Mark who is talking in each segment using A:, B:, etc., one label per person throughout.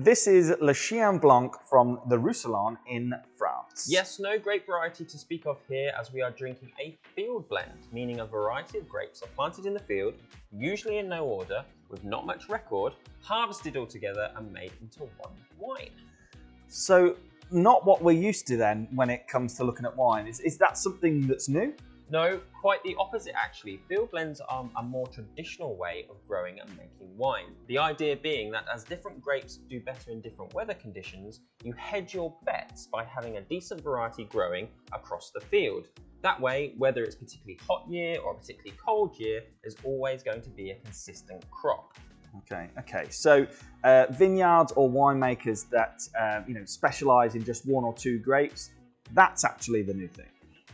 A: This is Le Chien Blanc from the Roussillon in France.
B: Yes, no grape variety to speak of here, as we are drinking a field blend, meaning a variety of grapes are planted in the field, usually in no order, with not much record, harvested all together and made into one wine.
A: So, not what we're used to then when it comes to looking at wine. Is that something that's new?
B: No, quite the opposite actually. Field blends are a more traditional way of growing and making wine. The idea being that as different grapes do better in different weather conditions, you hedge your bets by having a decent variety growing across the field. That way, whether it's a particularly hot year or a particularly cold year, there's always going to be a consistent crop.
A: Okay. So vineyards or winemakers that specialize in just one or two grapes, that's actually the new thing.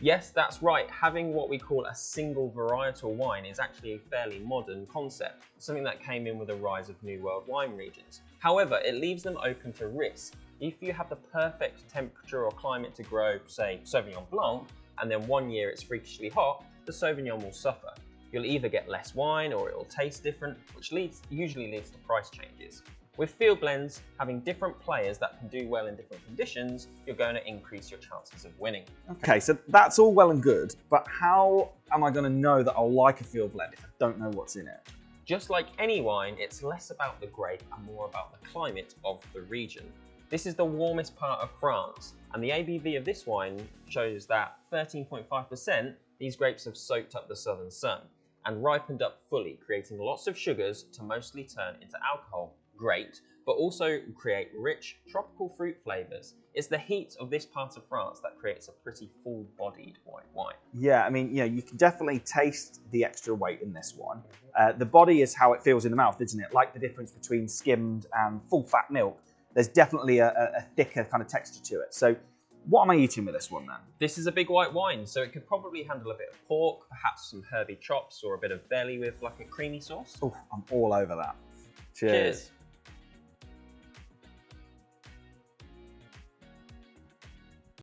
B: Yes, that's right. Having what we call a single varietal wine is actually a fairly modern concept, something that came in with the rise of New World wine regions. However, it leaves them open to risk. If you have the perfect temperature or climate to grow, say, Sauvignon Blanc, and then one year it's freakishly hot, the Sauvignon will suffer. You'll either get less wine or it will taste different, which usually leads to price changes. With field blends, having different players that can do well in different conditions, you're going to increase your chances of winning.
A: Okay, so that's all well and good, but how am I going to know that I'll like a field blend if I don't know what's in it?
B: Just like any wine, it's less about the grape and more about the climate of the region. This is the warmest part of France, and the ABV of this wine shows that 13.5%, these grapes have soaked up the southern sun and ripened up fully, creating lots of sugars to mostly turn into alcohol. Great, but also create rich tropical fruit flavors. It's the heat of this part of France that creates a pretty full-bodied white wine.
A: Yeah, I mean, you can definitely taste the extra weight in this one. The body is how it feels in the mouth, isn't it? Like the difference between skimmed and full-fat milk. There's definitely a thicker kind of texture to it. So what am I eating with this one then?
B: This is a big white wine, so it could probably handle a bit of pork, perhaps some herby chops or a bit of belly with like a creamy sauce.
A: Oh, I'm all over that. Cheers.
B: Cheers.